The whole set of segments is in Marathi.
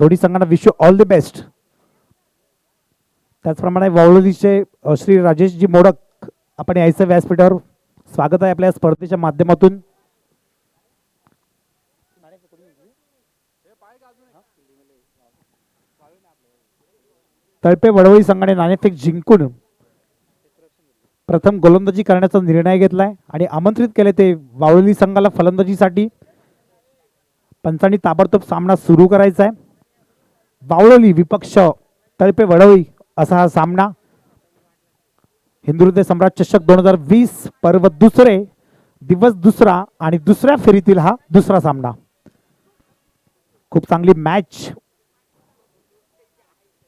दोन्ही संघांना wish you all the best. त्याचप्रमाणे वावळलीचे श्री राजेशजी मोडक आपण यायचं व्यासपीठावर. स्वागत आहे आपल्या स्पर्धेच्या माध्यमातून. तळपे वडवळी संघाने नाणेफेक जिंकून प्रथम गोलंदाजी करण्याचा निर्णय घेतलाय आणि आमंत्रित केले ते वावळली संघाला फलंदाजीसाठी. पंचांनी ताबडतोब सामना सुरू करायचा आहे. वावळली विपक्ष तळपे वडवळी असा हा सामना. हिंदुहृदय सम्राट चषक 2020 पर्व दुसरे, दिवस दुसरा आणि दुसऱ्या फेरीतील हा दुसरा सामना. खूप चांगली मॅच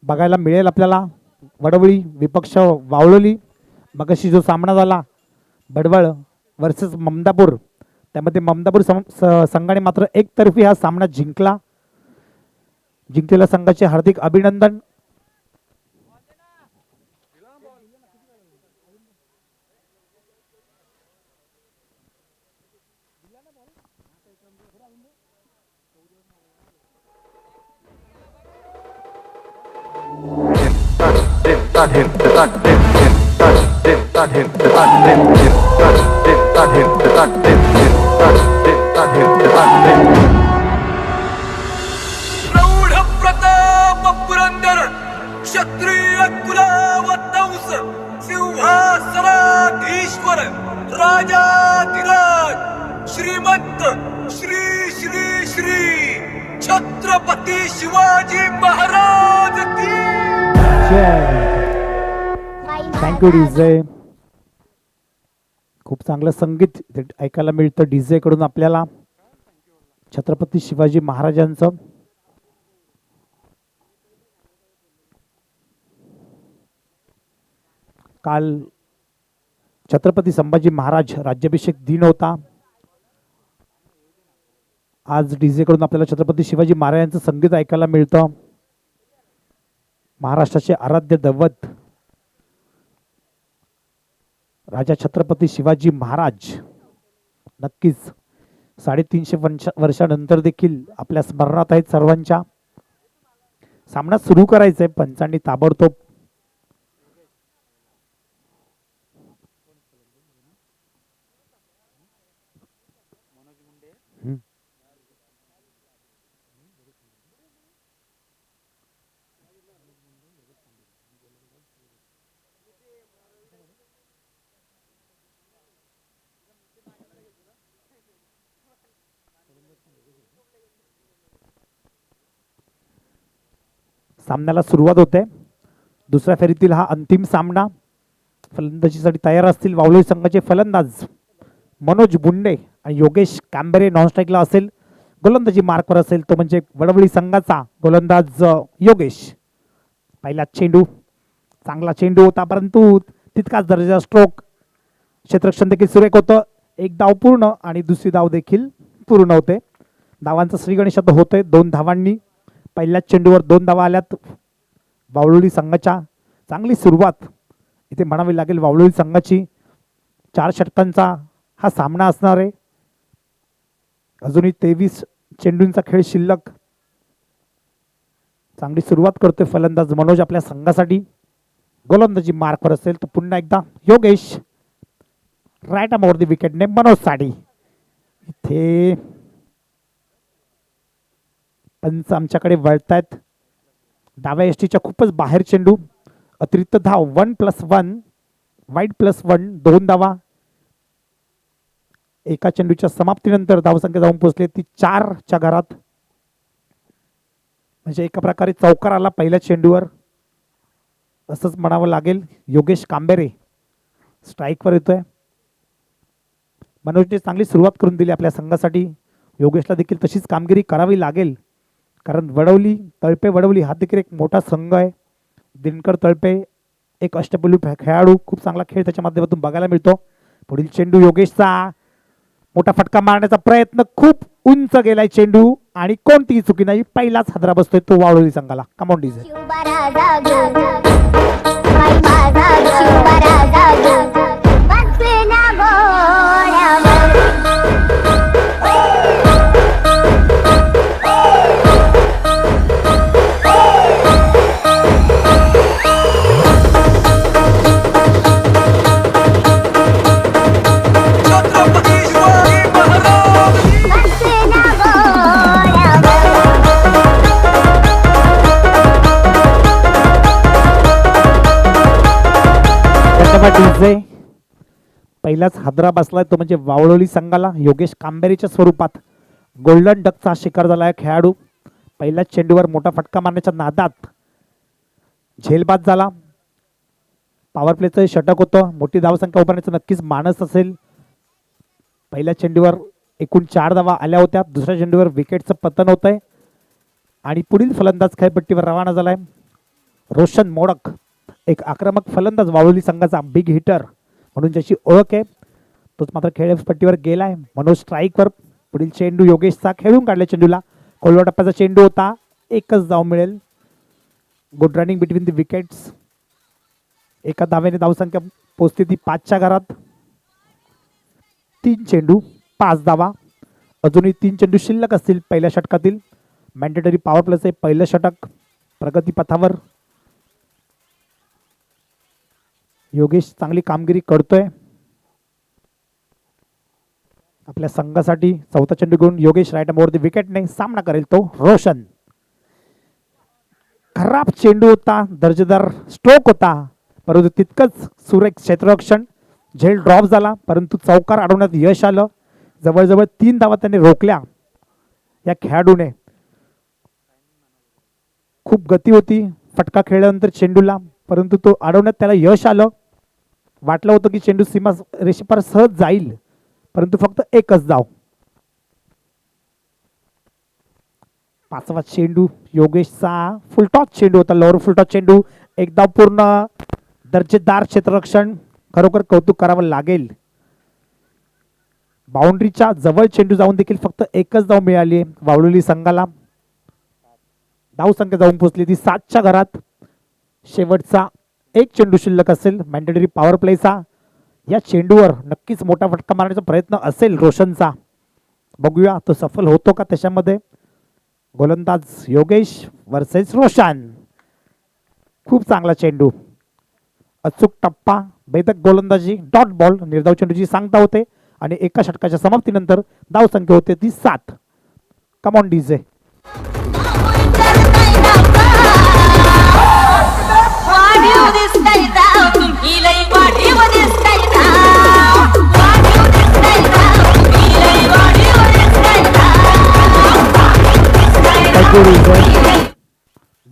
बघायला मिळेल आपल्याला. वडवळी विपक्ष वावळली. मगाशी जो सामना झाला बडवळ वर्सेस ममदापूर, त्यामध्ये ममदापूर संघाने मात्र एकतर्फी हा सामना जिंकला. जिंकलेल्या संघाचे हार्दिक अभिनंदन. प्रौढ प्रताप पुरंदर क्षत्रिय कुलावतंस सिंहासनाधीश्वर राजाधिराज श्रीमंत श्री श्री श्री छत्रपती शिवाजी महाराज की थँक्यू डीजे. खूप चांगलं संगीत ऐकायला मिळतं डीजे कडून आपल्याला. छत्रपती शिवाजी महाराजांचं काल छत्रपती संभाजी महाराज राज्याभिषेक दिन होता. आज डीजे कडून आपल्याला छत्रपती शिवाजी महाराजांचं संगीत ऐकायला मिळतं. महाराष्ट्राचे आराध्य दैवत राजा छत्रपती शिवाजी महाराज नक्कीच 350 वर्षानंतर देखील आपल्या स्मरणात आहेत सर्वांच्या. सामना सुरू करायचा आहे. पंचांनी ताबडतोब सामन्याला सुरुवात होते. दुसऱ्या फेरीतील हा अंतिम सामना. फलंदाजीसाठी तयार असतील वावळी संघाचे फलंदाज मनोज बुंडे आणि योगेश कांबरे. नॉन स्ट्राईकला असेल. गोलंदाजी मार्कवर असेल तो म्हणजे वडवळी संघाचा गोलंदाज योगेश. पहिला चेंडू चांगला चेंडू होता परंतु तितकाच दर्जाचा स्ट्रोक. क्षेत्ररक्षण देखील सुरेख होतं. एक धाव पूर्ण आणि दुसरी धाव देखील पूर्ण होते. धावांचा श्रीगणेश होतोय 2 धावांनी. पहिल्याच चेंडूवर 2 धावा आल्यात वावळी संघाच्या. चांगली सुरुवात इथे म्हणावी लागेल वावळी संघाची. 4 षटकांचा हा सामना असणार आहे. अजूनही 23 चेंडूंचा खेळ शिल्लक. चांगली सुरुवात करतोय फलंदाज मनोज आपल्या संघासाठी. गोलंदाजी मार्कवर असेल तर पुन्हा एकदा Yogesh. Right arm over the विकेटने मनोज साठी. इथे पंच आमच्याकडे वळतायत. डाव्या एसटीच्या खूपच बाहेर चेंडू. अतिरिक्त धाव 1+1 वाईड +1 2 धावा. एका चेंडूच्या समाप्तीनंतर धावसंख्या जाऊन पोहोचली ती 4च्या घरात. म्हणजे एका प्रकारे चौकार आला पहिल्या चेंडूवर असंच म्हणावं लागेल. योगेश कांबेरे स्ट्राईकवर येतोय. मनोजने चांगली सुरुवात करून दिली आपल्या संघासाठी. योगेशला देखील तशीच कामगिरी करावी लागेल कारण वडवली तळपे वडवली हा देखील एक मोठा संघ आहे. दिनकर तळपे एक अष्टपैलू खेळाडू. खूप चांगला खेळ त्याच्या माध्यमातून बघायला मिळतो. पुढील चेंडू योगेशचा. मोठा फटका मारण्याचा प्रयत्न. खूप उंच गेलाय चेंडू आणि कोणतीही चुकी नाही. पहिलाच हादरा बसतोय तो वावळी संघाला. Come on DJ. डीजे. पहिलाच हादरा बसलाय तो म्हणजे वावळोली संघाला. योगेश कांबेरीच्या स्वरूपात गोल्डन डकचा शिकार झालाय खेळाडू. पहिल्याच चेंडूवर मोठा फटका मारण्याच्या नादात झेलबाद झाला. पॉवर प्लेचं षटक होतं. मोठी धावसंख्या उभारण्याचं नक्कीच मानस असेल. पहिल्या चेंडूवर एकूण 4 धावा आल्या होत्या. दुसऱ्या चेंडूवर विकेटचं पतन होत आहे आणि पुढील फलंदाज खेळपट्टीवर रवाना झालाय रोशन मोडक. एक आक्रमक फलंदाज वावळी संघाचा बिग हिटर म्हणून ज्याची ओळख आहे तोच मात्र खेळपट्टीवर गेलाय. मनोज स्ट्राईकवर. पुढील चेंडू योगेशचा खेळून काढल्या चेंडूला. खोलवा टप्प्याचा चेंडू होता. एकच धाव मिळेल. Good running between the wickets. एका धावेने धावसंख्या पोहोचते ती 5च्या घरात. 3 चेंडू 5 धावा. अजूनही 3 चेंडू शिल्लक असतील पहिल्या षटकातील. मॅन्डेटरी पॉवर प्लेचं पहिलं षटक प्रगतीपथावर. योगेश चांगली कामगिरी करतोय. आपल्या संघासाठी चौथा चेंडू घेऊन योगेश राईट मोरती विकेटने सामना करेल तो रोशन. खराब चेंडू होता. दर्जेदार स्ट्रोक होता परंतु तितकंच सुरेख क्षेत्ररक्षण. झेल ड्रॉप झाला परंतु चौकार अडवण्यात यश आलं. जवळजवळ 3 धावा त्याने रोखल्या या खेळाडूने. खूप गती होती फटका खेळल्यानंतर चेंडूला परंतु तो अडवण्यात त्याला यश आलं. वाटलं होतं की चेंडू सीमा रेषेपार सहज जाईल परंतु फक्त एकच धाव. 5वा चेंडू योगेशचा फुलटॉस चेंडू होता. लोअर फुलटॉस चेंडू. एक धाव पूर्ण. दर्जेदार क्षेत्ररक्षण. खरोखर कौतुक करावं लागेल. बाउंड्रीच्या जवळ चेंडू जाऊन देखील फक्त एकच धाव मिळाली वावळोली संघाला. धावसंख्या जाऊन पोहोचली ती 7च्या घरात. शेवटचा एक चेंडू शिल्लक असेल मॅन्डेटरी पॉवर प्लेचा. या चेंडूवर नक्कीच मोठा फटका मारण्याचा प्रयत्न असेल रोशनचा. बघूया तो सफल होतो का त्याच्यामध्ये. गोलंदाज योगेश वर्सेस रोशन. खूप चांगला चेंडू. अचूक टप्पा. भेदक गोलंदाजी. Dot ball. निर्धाव चेंडूची सांगता होते आणि एका षटकाच्या समाप्तीनंतर धावसंख्या होते ती 7. Come on DJ.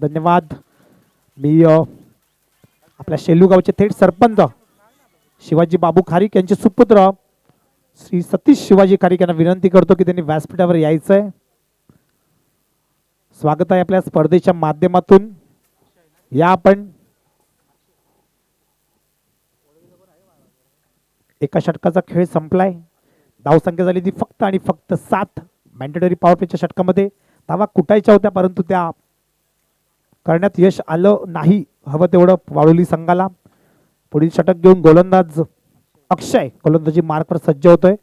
धन्यवाद. मी आपल्या शेलूगावचे थेट सरपंच शिवाजी बाबू खारीक यांचे सुपुत्र श्री सतीश शिवाजी खारीक यांना विनंती करतो की त्यांनी व्यासपीठावर यायचंय. स्वागत आहे आपल्या स्पर्धेच्या माध्यमातून. या आपण. एका षटकाचा खेळ संपलाय. धावसंख्या झाली ती फक्त आणि फक्त 7. मॅन्डेटरी पॉवर प्लेच्या षटकामध्ये धावा कुटायच्या होत्या परंतु त्या करण्यात यश आलं नाही हवं तेवढं वावळोली संघाला. पुढील षटक घेऊन गोलंदाज अक्षय गोलंदाजी मार्कवर सज्ज होतोय.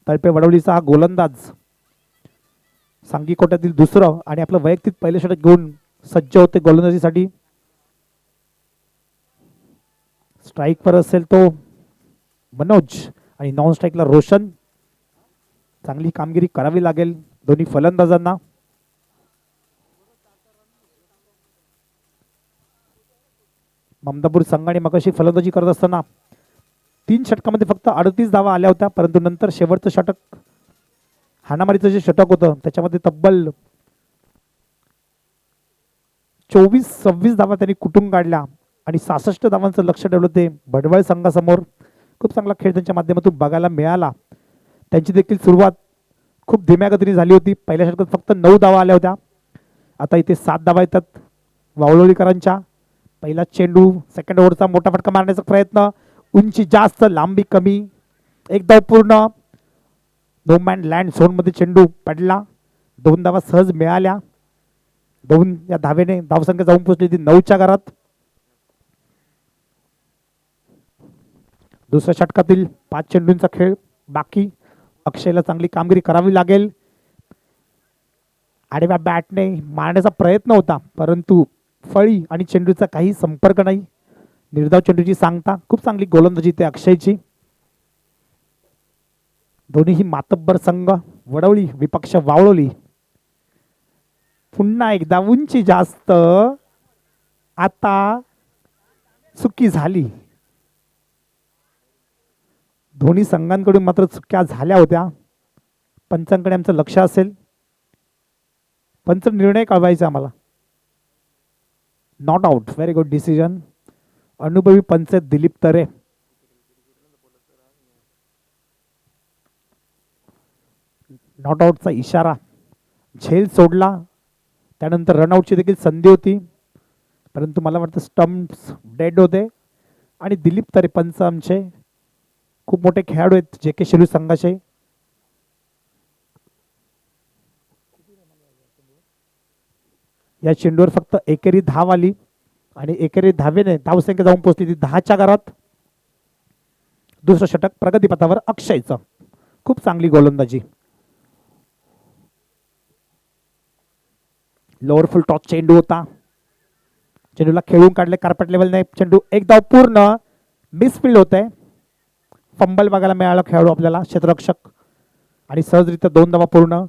तळपे वडवलीचा हा गोलंदाज सांगी कोट्यातील दुसरं आणि आपलं वैयक्तिक पहिलं षटक घेऊन सज्ज होते गोलंदाजीसाठी. स्ट्राईकवर असेल तो मनोज आणि नॉन स्ट्राईकला रोशन. चांगली कामगिरी करावी लागेल दोन्ही फलंदाजांना. ममदापूर संघाने मगाशी फलंदाजी करत असताना 3 षटकामध्ये फक्त 38 धावा आल्या होत्या परंतु नंतर शेवटचं षटक हाणामारीचं जे षटक होतं त्याच्यामध्ये तब्बल 24-26 धावा त्यांनी कुटून काढल्या आणि 66 धावांचं लक्ष ठेवलं ते भडवळ संघासमोर. खूप चांगला खेळ त्यांच्या माध्यमातून बघायला मिळाला. त्यांची देखील सुरुवात खूप धीम्या गतीने झाली होती. पहिल्या षटकात फक्त 9 धावा आल्या होत्या. आता इथे 7 धावा येतात वावळोलीकरांच्या. पहिला चेंडू. सेकंड ओव्हरचा मोठा फटका मारण्याचा प्रयत्न. उंची जास्त लांबी कमी. एक धाव पूर्ण. नो मॅन लँड झोनमध्ये चेंडू पडला. 2 धावा सहज मिळाल्या. 2 या धावेने धावसंख्या जाऊन पोहोचली ती 9च्या घरात. दुसऱ्या षटकातील 5 चेंडूंचा खेळ बाकी. अक्षयला चांगली कामगिरी करावी लागेल. आडव्या बॅटने मारण्याचा प्रयत्न होता परंतु फळी आणि चेंडूचा काही संपर्क नाही. निर्धाव चेंडूची सांगता. खूप चांगली गोलंदाजी ते अक्षयची. दोन्हीही मातब्बर संघ वडवली विपक्ष वावळोली. पुन्हा एकदा उंची जास्त. आता चुकी झाली. दोन्ही संघांकडून मात्र चुक्या झाल्या होत्या. पंचांकडे आमचं लक्ष असेल. पंच निर्णय कळवायचा आम्हाला. Not out. Very good decision. अनुभवी पंच दिलीप तरे. नॉट आउटचा इशारा. झेल सोडला. त्यानंतर रनआउटची देखील संधी होती, परंतु मला वाटतं स्टंप्स डेड होते. आणि दिलीप तरे पंच आमचे खूप मोठे खेळाडू आहेत जे के शेलू संघाचे. या चेंडूवर फक्त एकेरी धाव आली आणि एकेरी धावेने धावसंख्या जाऊन पोहोचली ती 10च्या घरात. दुसरं षटक प्रगतीपथावर अक्षयचं. खूप चांगली गोलंदाजी. लोअर फुल टॉस चेंडू होता. चेंडूला खेळून काढले कार्पेट लेवलने. चेंडू एक धाव पूर्ण. मिसफिल्ड होत आहे. फंबल बघायला मिळाला खेळाडू आपल्याला क्षेत्ररक्षक आणि सहजरित्या 2 धावा पूर्ण.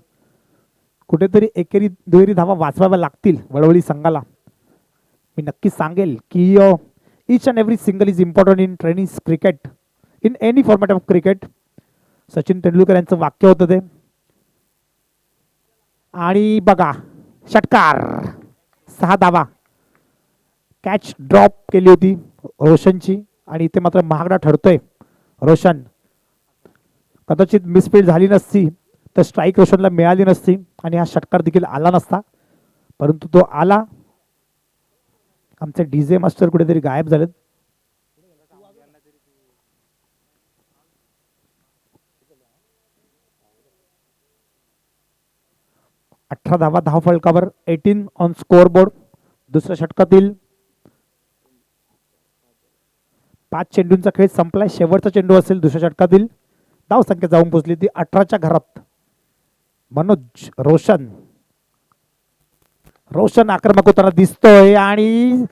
कुठेतरी एकेरी दुहेरी धावा वाचवाव्या लागतील वडवली संघाला. मी नक्की सांगेल की each and every single is important in training cricket, in any format of cricket. Sachin Tendulkar यांचं वाक्य होतं ते. आणि बघा षटकार. 6 धावा. कॅच ड्रॉप केली होती रोशनची आणि इथे मात्र महागडा ठरतोय रोशन. कदाचित मिसफील्ड झाली नसती तर स्ट्राईक रोशनला मिळाली नसती आणि हा षटकार देखील आला नसता, परंतु तो आला. आमचे डीजे मास्टर कुठेतरी गायब झालेत. अठरा धावा धाव फलकावर. 18 ऑन स्कोअर बोर्ड. दुसऱ्या षटकातील 5 चेंडूंचा खेळ संपलाय. शेवटचा चेंडू असेल दुसऱ्या षटकातील. धाव संख्या जाऊन पोहोचली ती 18च्या घरात. मनोज रोशन आक्रमक होताना दिसतोय आणि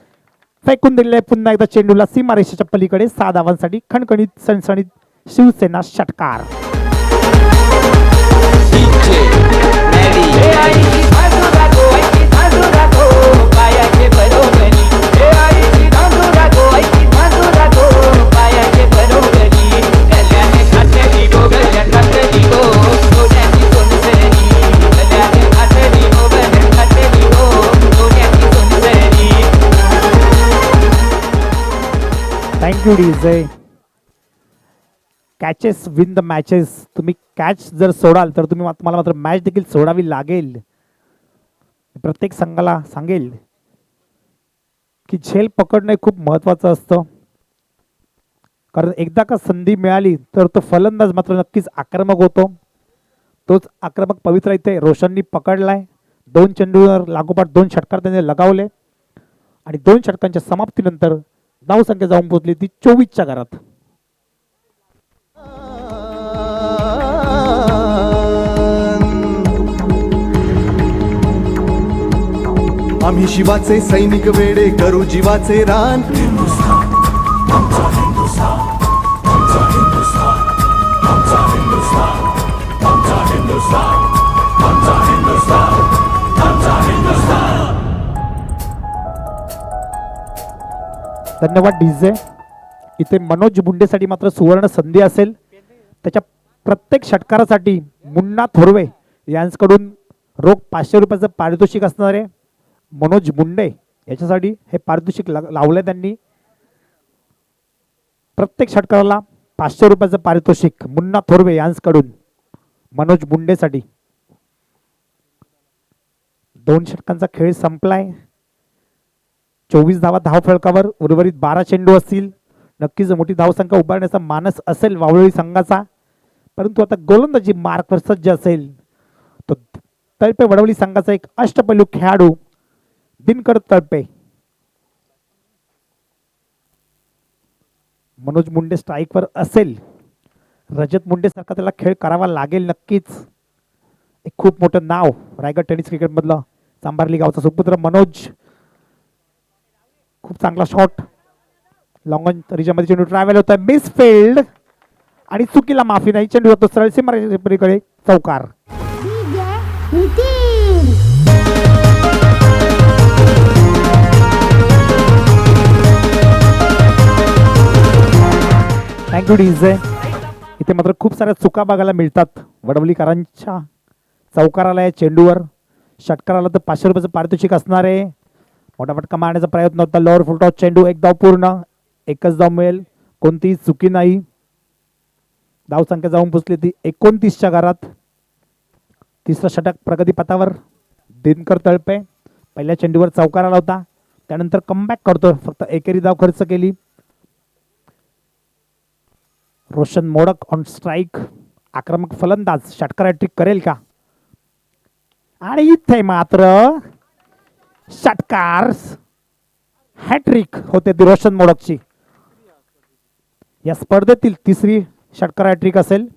फेकून दिले पुन्हा एकदा चेंडूला सीमारेषेच्या पलीकडे. 6 धावांसाठी खणखणीत सणसणीत शिवसेना षटकार. Thank you DJ. Catches win the matches. तुम्ही कॅच जर सोडाल तर तुम्हाला मात्र मॅच देखील सोडावी लागेल. प्रत्येक संघाला सांगेल की झेल पकडणे खूप महत्त्वाचं असतं, कारण एकदा का संधी मिळाली तर तो फलंदाज मात्र नक्कीच आक्रमक होतो. तोच आक्रमक पवित्र इथे रोशननी पकडलाय. 2 चेंडूवर लागोपाठ 2 षटकार त्याने लगावले आणि 2 षटकांच्या समाप्तीनंतर धाव संख्या जाऊन पोहोचली ती 24च्या घरात. आम्ही शिवाचे सैनिक वेडे करू जीवाचे रान. धन्यवाद डीजे. इथे मनोज मुंडेसाठी मात्र सुवर्ण संधी असेल. त्याच्या प्रत्येक षटकारासाठी मुन्ना थोरवे यांच्याकडून रोख 500 रुपयाचं पारितोषिक असणार आहे. मनोज मुंडे याच्यासाठी हे पारितोषिक लावलंय त्यांनी. प्रत्येक षटकाराला 500 रुपयाचं पारितोषिक मुन्ना थोरवे यांच्याकडून मनोज मुंडेसाठी. 2 षटकांचा खेळ संपलाय. 24 धावा धाव फलकावर. उर्वरित 12 चेंडू असतील. नक्कीच मोठी धावसंख्या उभारण्याचा मानस असेल वावळी संघाचा, परंतु आता गोलंदाजी मार्कवर सज्ज असेल तो तळपे वडवली संघाचा एक अष्टपैलू खेळाडू दिनकर तळपे. मनोज मुंडे स्ट्राईकवर असेल. रजत मुंडे सारखा त्याला खेळ करावा लागेल नक्कीच. एक खूप मोठं नाव रायगड टेनिस क्रिकेट मधलं. चांभारली गावचा सुपुत्र मनोज. खूप चांगला शॉट. लॉंगन रिजमध्ये चेंडू ट्रॅव्हल होता. मिसफिल्ड आणि चुकीला माफी नाही. चेंडू जातो सरळ सीमारेषेकडे. चौकार. Thank you DJ. इथे मात्र खूप साऱ्या चुका बघायला मिळतात वडवलीकरांच्या. चौकार आलाय चेंडूवर, षटकार आला तर 500 रुपयाचं पारितोषिक असणार आहे. मोठा फटका मारण्याचा प्रयत्न होता, लोअर फुल टॉस चेंडू, एक धाव पूर्ण, एकच धाव मिळेल, कोणतीही चुकी नाही. धाव संख्या जाऊन पोचली ती 29च्या घरात. तिसरा षटक प्रगतीपथावर दिनकर तळपे. पहिल्या चेंडूवर चौकार आला होता, त्यानंतर कमबॅक करतो, फक्त एकेरी धाव खर्च केली. रोशन मोडक ऑन स्ट्राईक, आक्रमक फलंदाज, षटकार हॅट्रिक करेल का? आणि इथे मात्र षटकार हॅट्रिक होते ती रोशन मोडकची. या स्पर्धेतील तिसरी षटकार हॅट्रिक असेल.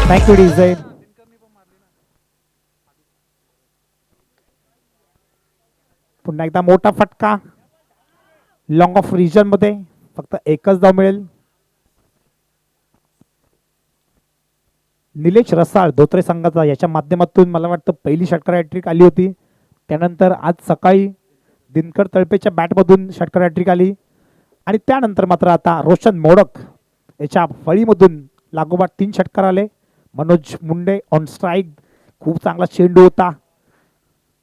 Thank you DJ. पुन्हा एकदा मोठा फटका लॉंग ऑफ रिजन मध्ये, फक्त एकच धाव मिळेल. निलेश रसाळ धोत्रे संघाचा, याच्या माध्यमातून मला वाटतं पहिली षटकार हॅट्रिक आली होती. त्यानंतर आज सकाळी दिनकर तळपेच्या बॅटमधून षटकार हॅट्रिक आली आणि त्यानंतर मात्र आता रोशन मोडक याच्या फळीमधून लागोपाठ 3 षटकार आले. मनोज मुंडे ऑन स्ट्राईक, खूप चांगला चेंडू होता,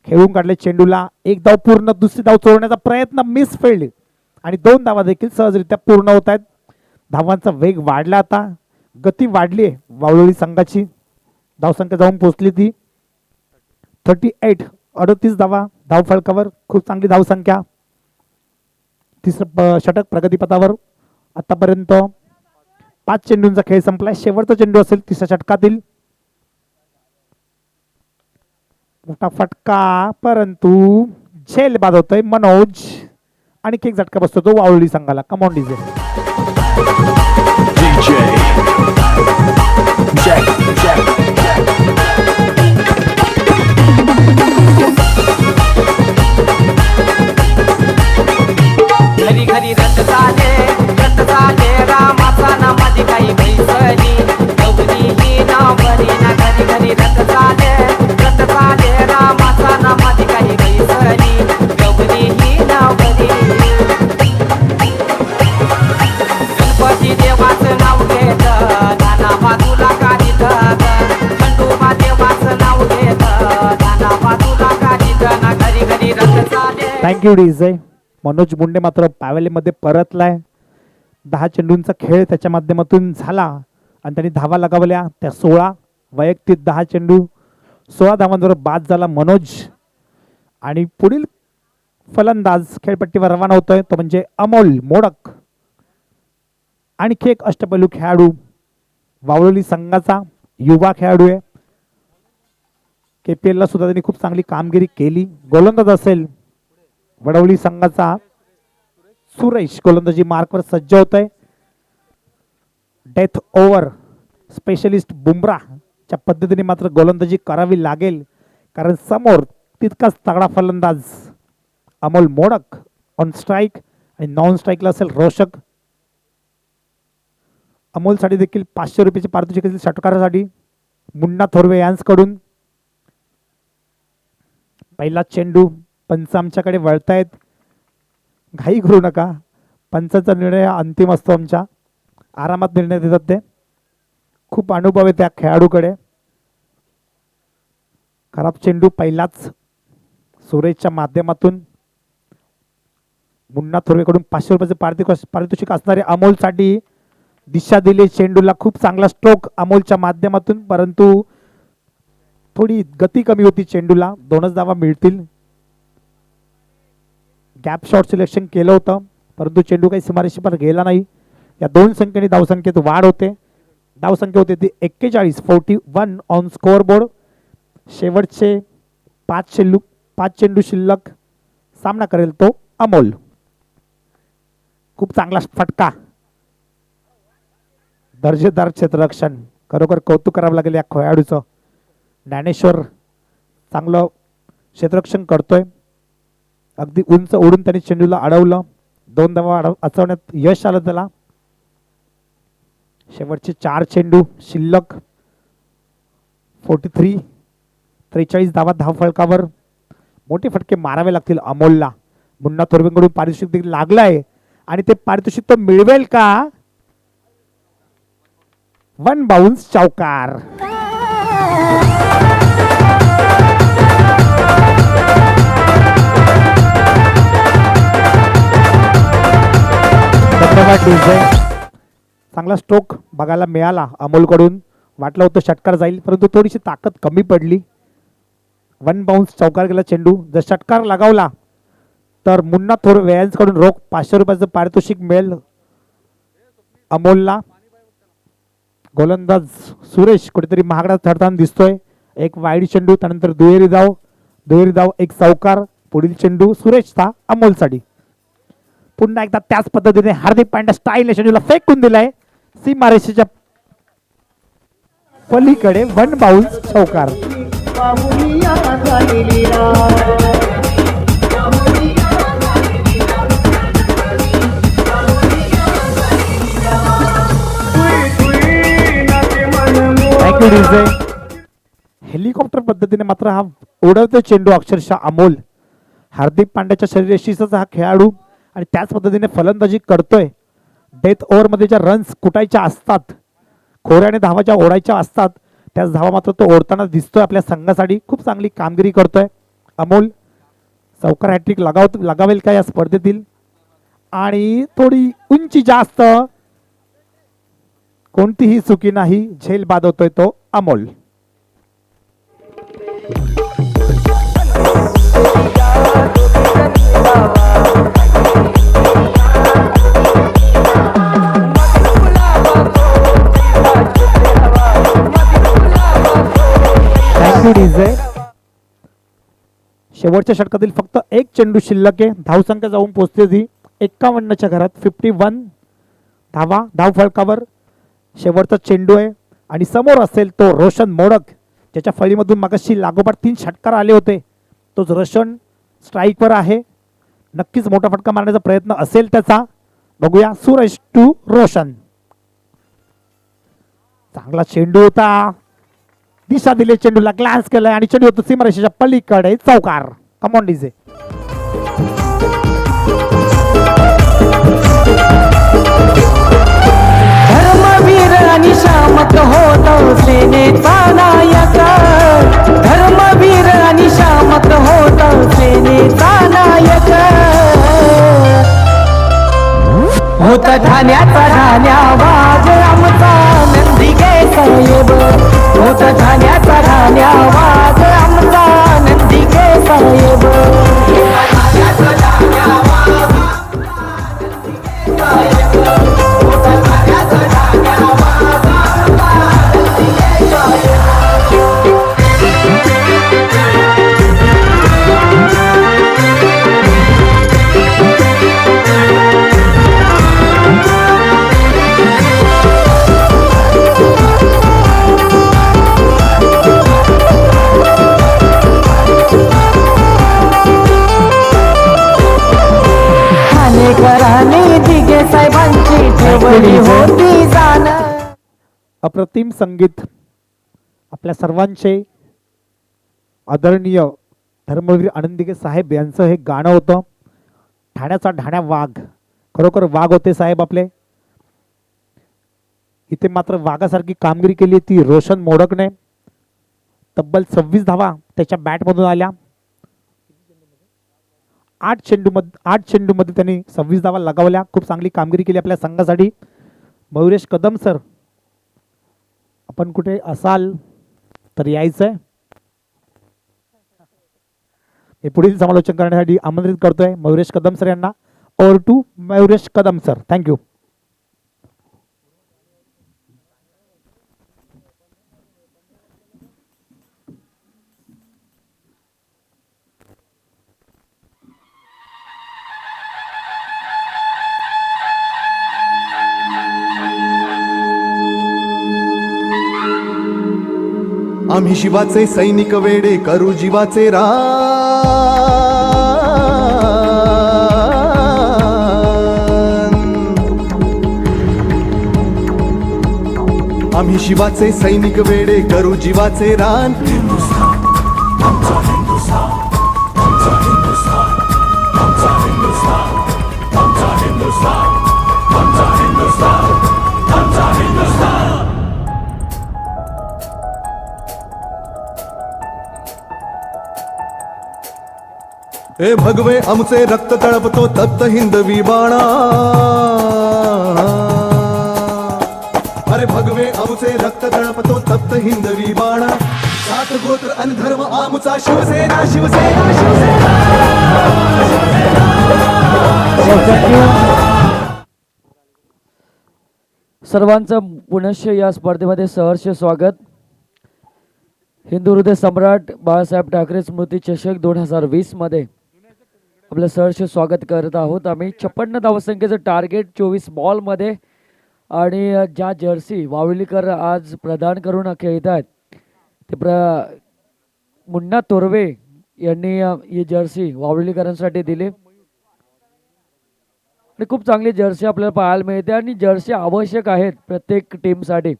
खेळून काढले चेंडूला, एक धाव पूर्ण. दुसरी धाव चोरण्याचा प्रयत्न मिस फील्ड आणि 2 धावा देखील सहजरित्या पूर्ण होत आहेत. धावांचा वेग वाढला, आता गती वाढली आहे वावळी संघाची. धावसंख्या जाऊन पोहोचली ती 38, 38 धावा धाव फलकावर, खूप चांगली धावसंख्या. तिसरं षटक प्रगतीपथावर. आतापर्यंत 5 चेंडूंचा खेळ संपलाय, शेवटचा चेंडू असेल तिसऱ्या षटकातील. मोठा फटका, परंतु झेल बाद होतोय मनोज, आणि एक झटका बसतो तो वावळी संघाला. Come on DJ. घरी घरी रथ झाले रामाचा ना माझी काही बैसली गौरी ही नावरी ना. घरी घरी रथ झाले रामाचा ना माझी काही बैसली गौरी ही नावरी. गणपती देवाचं नाव घेत दाना बाजूला काढीत, खंडोबा देवाचं नाव घेत दाना बाजूला काढीत ना. घरी घरी रथ झाले. Thank you DJ. मनोज मुंडे मात्र पावेलीमध्ये परतलाय. 10 चेंडूंचा खेळ त्याच्या माध्यमातून झाला आणि त्यांनी धावा लगावल्या त्या 16. वैयक्तिक 10 चेंडू 16 धावांवर बाद झाला मनोज. आणि पुढील फलंदाज खेळपट्टीवर रवाना होतोय तो म्हणजे अमोल मोडक, आणखी एक अष्टपैलू खेळाडू, वावळली संघाचा युवा खेळाडू आहे. KPL ला सुद्धा त्यांनी खूप चांगली कामगिरी केली. गोलंदाज असेल वडवली संघाचा सुरेश, गोलंदाजी मार्कवर सज्ज होत आहे. डेथ ओव्हर स्पेशलिस्ट बुमराच्या पद्धतीने मात्र गोलंदाजी करावी लागेल, कारण समोर तितकाच तगडा फलंदाज अमोल मोडक ऑन स्ट्राईक आणि नॉन स्ट्राईकला असेल रोशक. अमोलसाठी देखील 500 रुपयाचे पारितोषिक असेल षटकारासाठी मुन्ना थोरवे यांच्याकडून. पहिला चेंडू पंच आमच्याकडे वळतायत, घाई करू नका, पंचाचा निर्णय अंतिम असतो आमच्या, आरामात निर्णय देतात ते. खूप अनुभव आहे त्या खेळाडूकडे. खराब चेंडू पहिलाच सुरेशच्या माध्यमातून मुन्ना थोरवेकडून 500 रुपयाचे पारितोषिक असणारे अमोलसाठी दिशा दिली चेंडूला. खूप चांगला स्ट्रोक अमोलच्या माध्यमातून, परंतु थोडी गती कमी होती चेंडूला. 2च धावा मिळतील. गॅप शॉट सिलेक्शन केलं होतं, परंतु चेंडू काही सीमारेषेवर गेला नाही. या 2 संख्येने धावसंख्येत वाढ होते. धावसंख्या होते ती 41, 41 ऑन स्कोअर बोर्ड. शेवटचे 5 चेंडू शिल्लक. सामना करेल तो अमोल. खूप चांगला फटका, दर्जेदार क्षेत्ररक्षण, खरोखर कौतुक करावं लागेल या खेळाडूचं. ज्ञानेश्वर चांगलं क्षेत्ररक्षण करतोय. अगदी उंच उडून त्यांनी चेंडूला अडवलं. 2 धावा वाचवण्यात यश आलं त्याला. शेवटचे 4 चेंडू शिल्लक. 43 43 धावा धावफलकावर. मोठे फटके मारावे लागतील अमोलला. मुन्ना थोरवेंकडून पारितोषिक देखील लागलाय आणि ते पारितोषिक तो मिळवेल का? 1 बाउन्स चौकार. धन्यवाद डीजे. चांगला स्ट्रोक बघायला मिळाला अमोलकडून. वाटलं होतं षटकार जाईल परंतु थोडीशी ताकद कमी पडली. 1 बाउन्स चौकार गेला चेंडू. जर षटकार लगावला तर मुन्ना थोरवे यांच्याकडून रोख 500 रुपयाचं पारितोषिक मिळेल अमोलला. गोलंदाज सुरेश कुठेतरी महागडा ठरताना दिसतोय. एक वाईड चेंडू, त्यानंतर दुहेरी धाव, एक चौकार. पुढील चेंडू सुरेशचा अमोलसाठी. पुन्हा एकदा त्याच पद्धतीने हार्दिक पांड्या स्टाईल चेंडूला फेकून दिलाय सीमारेषेच्या पलीकडे. 1 बाउन्स चौकार. Thank you DJ. हेलिकॉप्टर पद्धतीने मात्र हा उडवतो चेंडू अक्षरशः अमोल. हार्दिक पांड्याच्या शरीरयष्टीचाच हा खेळाडू आणि त्याच पद्धतीने फलंदाजी करतोय. डेथ ओव्हरमध्ये ज्या रन्स कुटायच्या असतात, खोऱ्याने धावा ज्या ओढायच्या असतात, त्याच धावा मात्र तो ओढताना दिसतोय आपल्या संघासाठी. खूप चांगली कामगिरी करतोय अमोल. चौकार हॅट्रिक लगावेल का या स्पर्धेतील? आणि थोडी उंची जास्त, कोणतीही चुकी नाही, झेल बांधवतोय तो अमोल. शेवटच्या षटकातील फक्त एक चेंडू शिल्लक आहे. धावसंख्या जाऊन पोहोचते ती 51च्या घरात. 51 धावा धावफलकावर. शेवटचा चेंडू आहे आणि समोर असेल तो रोशन मोडक, ज्याच्या फळीमधून मागाशी लागोपाठ 3 षटकार आले होते. तोच रोशन स्ट्राईकवर आहे. नक्कीच मोठा फटका मारण्याचा प्रयत्न असेल त्याचा. बघूया. सुरेश टू रोशन. चांगला चेंडू होता. दिशा दिली चेंडूला, ग्लान्स केलाय आणि चेंडू होतो सीमारेषेच्या पलीकडे. चौकार. Come on DJ. धर्मवीर आणि शामक होतो सेनेचा नायक. धर्मवीर आणि शामक होतो सेनेचा नायक. होत ठाण्याचा ठाण्या वाज आमचा नंदिके साहेब. होत ठाण्याचा ठाण्या वाज आमचा नंदिके साहेब. अप्रतिम संगीत. आपल्या सर्वांचे आदरणीय धर्मवीर आनंदिके साहेब यांचं हे गाणं होतं. ठाण्याचा ढाण्या वाघ. खरोखर वाघ होते साहेब आपले. इथे मात्र वाघासारखी कामगिरी केली ती रोशन मोडकने. तब्बल 26 धावा त्याच्या बॅटमधून आल्या. 8 चेंडूमध्ये त्यांनी 26 धावा लगावल्या. खूप चांगली कामगिरी केली आपल्या संघासाठी. मयुरेश कदम सर, आपण कुठे असाल तर यायचंय. हे पुढील समालोचन करण्यासाठी आमंत्रित करतोय मयुरेश कदम सर यांना. Over to Mayuresh Kadam sir. Thank you. आम्ही शिवाचे सैनिक वेडे करू जीवाचे आम्ही शिवाचे सैनिक वेडे करू जीवाचे रान. हे भगवे आमचे रक्त तळपतो तप्त हिंदवी बाणा अरे भगवे आमचे रक्त तळपतो तप्त हिंदवी बाणा सात गोत्र आणि धर्म आमचा शिवसेना शिवसेना शिवसेना सर्वांचं पुनश्च या स्पर्धेमध्ये सहर्ष स्वागत. हिंदू हृदय सम्राट बाळासाहेब ठाकरे स्मृती चषक 2020 मध्ये आपलं सहर्ष स्वागत करत आहोत. आम्ही 56 धावसंख्येचं टार्गेट 24 बॉलमध्ये आणि ज्या जर्सी वावलीकर आज प्रदान करून खेळत आहेत ते मुन्ना तोरवे यांनी ही जर्सी वावलीकरांसाठी दिली आणि खूप चांगली जर्सी आपल्याला पाहायला मिळते आणि जर्सी आवश्यक आहेत प्रत्येक टीमसाठी,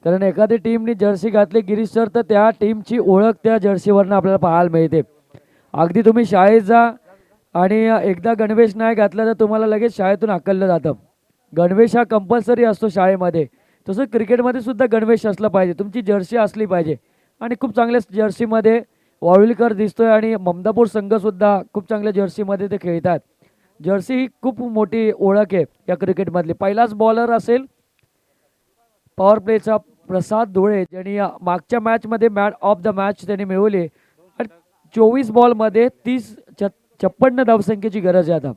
कारण एखादी टीमने जर्सी घातली गिरीश सर तर त्या टीमची ओळख त्या जर्सीवरनं आपल्याला पाहायला मिळते. अगदी तुम्ही शाळेत जा आणि एकदा गणवेश नाही घातला तर तुम्हाला लगेच शाळेतून हाकललं जातं. गणवेश हा कंपल्सरी असतो शाळेमध्ये, तसं क्रिकेटमध्ये सुद्धा गणवेश असला पाहिजे, तुमची जर्सी असली पाहिजे. आणि खूप चांगल्या जर्सीमध्ये वावलीकर दिसतोय आणि ममदापूर संघसुद्धा खूप चांगल्या जर्सीमध्ये ते खेळतात. जर्सी ही खूप मोठी ओळख आहे या क्रिकेटमधली. पहिलाच बॉलर असेल पॉवर प्लेचा प्रसाद धुळे, ज्यांनी मागच्या मॅचमध्ये मॅन ऑफ द मॅच त्यांनी मिळवली आणि 24 बॉलमध्ये 56 धावसंख्येची गरज आहे. आता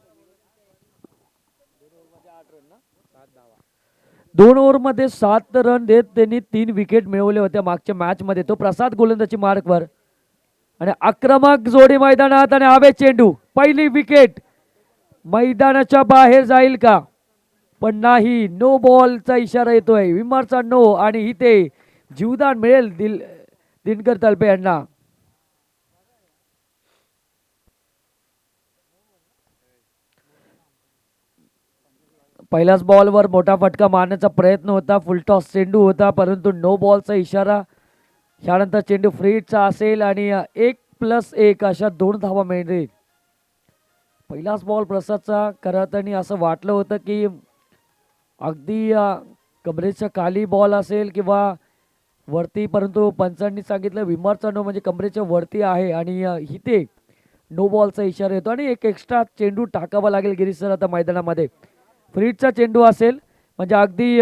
2 ओव्हरमध्ये 7 रन देत त्यांनी 3 विकेट मिळवले होत्या मागच्या मॅचमध्ये. तो प्रसाद गोलंदाजी मार्कवर आणि आक्रमक जोडी मैदानात आणि हवे चेंडू, पहिली विकेट मैदानाच्या बाहेर जाईल का, पण नाही. नो बॉलचा इशारा येतोय, विमरचा नो आणि इथे जीवदान मिळेल दिनकर तलपे यांना. पहिल्याच बॉलवर मोठा फटका मारण्याचा प्रयत्न होता, फुलटॉस चेंडू होता, परंतु नो बॉलचा इशारा. त्यानंतर चेंडू फ्रीटचा असेल आणि 1+1 अशा 2 धावा मिळतील. पहिलाच बॉल प्रसादचा करताना असं वाटलं होतं की अगदी कमरेच्या खाली बॉल असेल किंवा वरती, परंतु पंचांनी सांगितलं विमरचा नो म्हणजे कमरेच्या वरती आहे आणि इथे नो बॉलचा इशारा येतो आणि एक एक्स्ट्रा चेंडू टाकावा लागेल गिरीश सर आता मैदानामध्ये. फ्रीटचा चेंडू असेल म्हणजे अगदी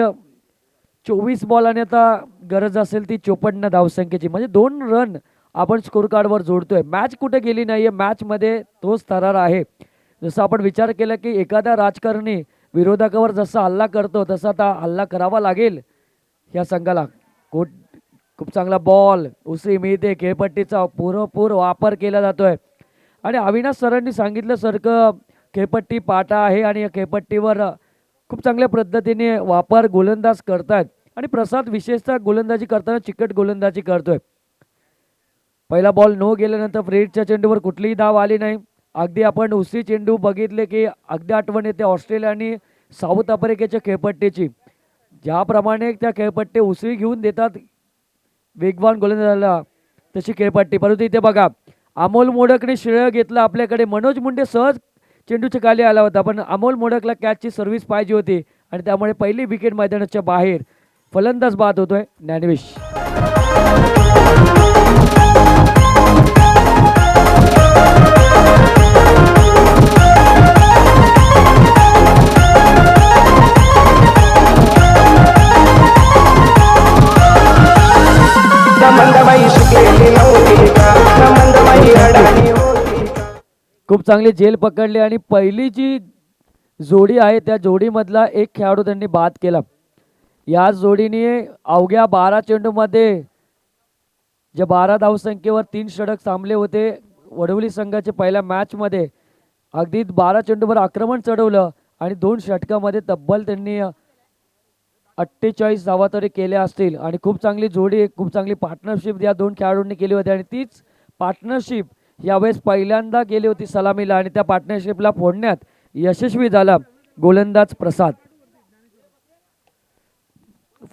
24 बॉल आणि आता गरज असेल ती 54 धावसंख्येची, म्हणजे 2 रन आपण स्कोर कार्डवर जोडतोय. मॅच कुठे गेली नाहीये, मॅचमध्ये तोच थरार आहे. जसं आपण विचार केला की एखादा राजकारणी विरोधकावर जसा हल्ला करतो तसा आता हल्ला करावा लागेल या संघाला. खूप चांगला बॉल, उसरी मिळते, खेळपट्टीचा पुरेपूर वापर केला जातोय आणि अविनाश सरांनी सांगितलं सारखं खेळपट्टी पाटा आहे आणि या खेळपट्टीवर खूप चांगल्या पद्धतीने वापर गोलंदाज करतात आणि प्रसाद विशेषतः गोलंदाजी करताना चिकट गोलंदाजी करतोय. पहिला बॉल नो गेल्यानंतर फ्रीटच्या चेंडूवर कुठलीही धाव आली नाही. अगदी आपण उसरी चेंडू बघितले की अगदी आठवण येते ऑस्ट्रेलिया आणि साऊथ आफ्रिकेच्या खेळपट्टीची. ज्याप्रमाणे त्या खेळपट्टी उसरी घेऊन देतात वेगवान गोलंदाजाला तशी खेळपट्टी. परंतु इथे बघा अमोल मोडकने श्रेय घेतलं आपल्याकडे. मनोज मुंडे सहज चेंडूच्या खाली आला होता, पण अमोल मोडकला कॅचची सर्व्हिस पाहिजे होती आणि त्यामुळे पहिली विकेट मैदानाच्या बाहेर. फलंदाज बाद होतोय ज्ञानवेश. खूप चांगली झेल पकडली आणि पहिली जी जोडी आहे त्या जोडीमधला एक खेळाडू त्यांनी बाद केला. या जोडीने अवघ्या 12 चेंडूमध्ये जे 12 धावसंख्येवर 3 षटक थांबले होते वडवली संघाचे पहिल्या मॅचमध्ये, अगदी 12 चेंडूवर आक्रमण चढवलं आणि 2 षटकामध्ये तब्बल त्यांनी 48 धावा तरी केल्या असतील. आणि खूप चांगली जोडी, खूप चांगली पार्टनरशिप या 2 खेळाडूंनी केली होती आणि तीच पार्टनरशिप यावेळेस पहिल्यांदा गेली होती सलामीला आणि त्या पार्टनरशिपला फोडण्यात यशस्वी झाला गोलंदाज प्रसाद.